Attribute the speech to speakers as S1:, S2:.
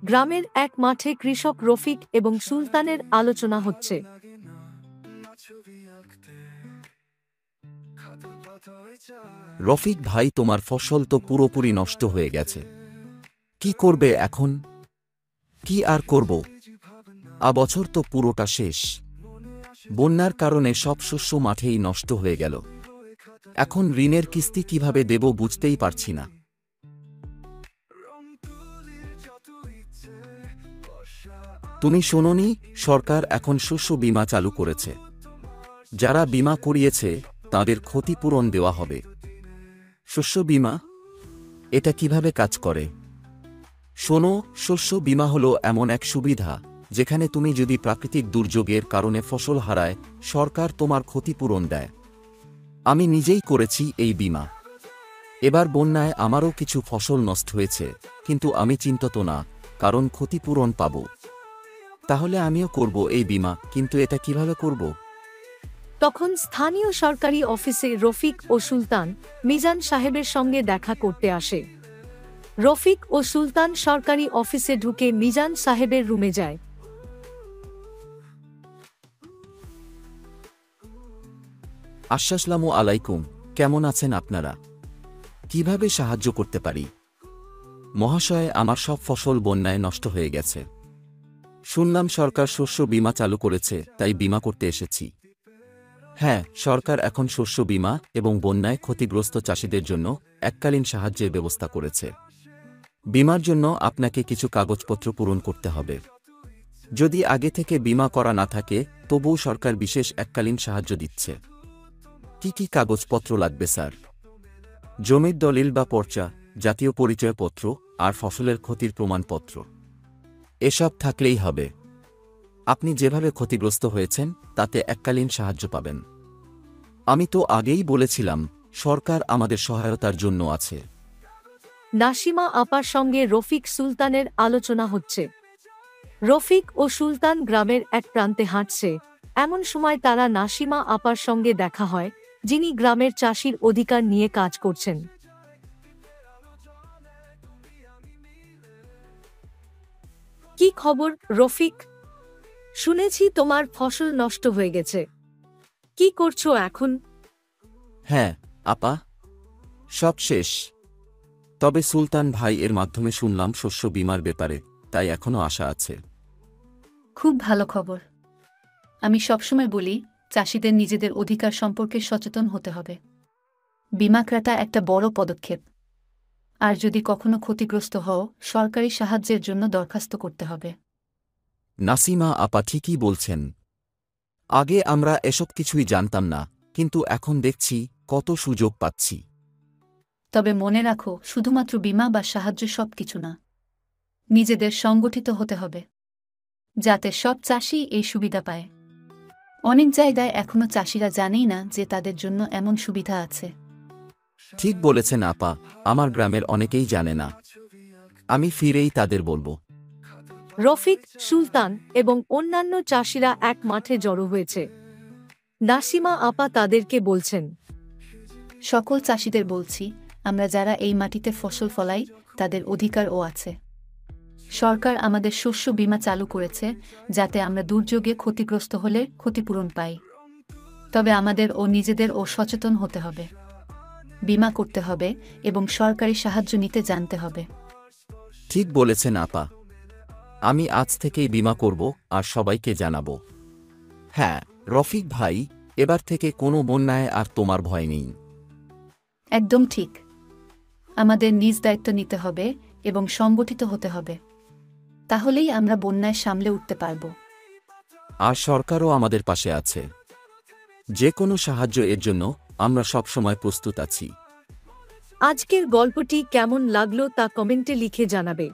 S1: গ্রামের এক মাঠে কৃষক রফিক এবং সুলতানের আলোচনা হচ্ছে।
S2: রফিক ভাই, তোমার ফসল তো পুরোপুরি নষ্ট হয়ে গেছে। কি করবে এখন? কি আর করব, বছর তো পুরোটা শেষ। বন্যার কারণে সব শস্য মাঠেই নষ্ট হয়ে গেল। এখন ঋণের কিস্তি কিভাবে দেব বুঝতেই পারছি না। তুমি শোনোনি, সরকার এখন শস্য বীমা চালু করেছে। যারা বীমা করিয়েছে তাদের ক্ষতিপূরণ দেওয়া হবে। শস্য বীমা, এটা কিভাবে কাজ করে? শোনো, শস্য বীমা হলো এমন এক সুবিধা যেখানে তুমি যদি প্রাকৃতিক দুর্যোগের কারণে ফসল হারায়, সরকার তোমার ক্ষতিপূরণ দেয়। আমি নিজেই করেছি এই বীমা। এবার বন্যায় আমারও কিছু ফসল নষ্ট হয়েছে, কিন্তু আমি চিন্তিত না, কারণ ক্ষতিপূরণ পাব। তাহলে আমিও করব এই বীমা, কিন্তু এটা কিভাবে করব?
S1: তখন স্থানীয় সরকারি অফিসে রফিক ও সুলতান মিজান সাহেবের সঙ্গে দেখা করতে আসে। রফিক ও সুলতান সরকারি অফিসে ঢুকে মিজান সাহেবের রুমে যায়।
S2: আসসালামু আলাইকুম, কেমন আছেন আপনারা? কিভাবে সাহায্য করতে পারি? মহাশয়, আমার সব ফসল বন্যায় নষ্ট হয়ে গেছে। শুনলাম সরকার শস্য বীমা চালু করেছে, তাই বীমা করতে এসেছি। হ্যাঁ, সরকার এখন শস্য বীমা এবং বন্যায় ক্ষতিগ্রস্ত চাষিদের জন্য এককালীন সাহায্যের ব্যবস্থা করেছে। বীমার জন্য আপনাকে কিছু কাগজপত্র পূরণ করতে হবে। যদি আগে থেকে বীমা করা না থাকে, তবুও সরকার বিশেষ এককালীন সাহায্য দিচ্ছে। কি কি কাগজপত্র লাগবে স্যার? জমির দলিল বা পর্চা, জাতীয় পরিচয়পত্র আর ফসলের ক্ষতির প্রমাণপত্র। এসব থাকলেই হবে। আপনি যেভাবে ক্ষতিগ্রস্ত হয়েছেন তাতে এককালীন সাহায্য পাবেন। আমি তো আগেই বলেছিলাম, সরকার আমাদের সহায়তার জন্য আছে।
S1: নাসিমা আপার সঙ্গে রফিক সুলতানের আলোচনা হচ্ছে। রফিক ও সুলতান গ্রামের এক প্রান্তে হাঁটছে। এমন সময় তারা নাসিমা আপার সঙ্গে দেখা হয়, যিনি গ্রামের চাষির অধিকার নিয়ে কাজ করছেন। কি খবর রফিক? শুনেছি তোমার ফসল নষ্ট হয়ে গেছে। কি করছো এখন?
S2: হ্যাঁ আপা, সব শেষ। তবে সুলতান ভাই এর মাধ্যমে শুনলাম শস্য বীমার ব্যাপারে, তাই এখনো আশা আছে।
S3: খুব ভালো খবর। আমি সবসময় বলি, চাষিদের নিজেদের অধিকার সম্পর্কে সচেতন হতে হবে। বীমা ক্রেতা একটা বড় পদক্ষেপ। আর যদি কখনো ক্ষতিগ্রস্ত হও, সরকারি সাহায্যের জন্য দরখাস্ত করতে হবে।
S2: নাসিমা আপা ঠিকই বলছেন। আগে আমরা এসব কিছুই জানতাম না, কিন্তু এখন দেখছি কত সুযোগ পাচ্ছি।
S3: তবে মনে রাখো, শুধুমাত্র বীমা বা সাহায্য সবকিছু না। নিজেদের সংগঠিত হতে হবে, যাতে সব চাষি এই সুবিধা পায়। অনেক জায়গায় এখনো চাষিরা জানেই না যে তাদের জন্য এমন সুবিধা আছে।
S2: ঠিক বলেছেন আপা, আমার গ্রামের অনেকেই জানে না। আমি ফিরেই তাদের বলবো।
S1: রফিক, সুলতান এবং অন্যান্য চাষিরা এক মাঠে জড়ো হয়েছে। নাসিমা আপা তাদেরকে বলছেন,
S3: সকল চাষিদের বলছি, আমরা যারা এই মাটিতে ফসল ফলাই তাদের অধিকারও আছে। সরকার আমাদের শস্য বীমা চালু করেছে, যাতে আমরা দুর্যোগে ক্ষতিগ্রস্ত হলে ক্ষতিপূরণ পাই। তবে আমাদের নিজেদেরও সচেতন হতে হবে, বীমা করতে হবে এবং সরকারি সাহায্য নিতে জানতে হবে।
S2: ঠিক বলেছেন আপা, আমি আজ থেকেই বীমা করব আর সবাইকে জানাবো। হ্যাঁ রফিক ভাই, এবার থেকে কোনো বন্যায় আর তোমার ভয় নেই।
S3: একদম ঠিক। আমাদের নিজ দায়িত্ব নিতে হবে এবং সংগঠিত হতে হবে। তাহলেই আমরা বন্যায় সামলে উঠতে পারব।
S2: আর সরকারও আমাদের পাশে আছে। যে কোনো সাহায্য এর জন্য আমরা সবসময় প্রস্তুত আছি।
S1: আজকের গল্পটি কেমন লাগলো তা কমেন্টে লিখে জানাবে।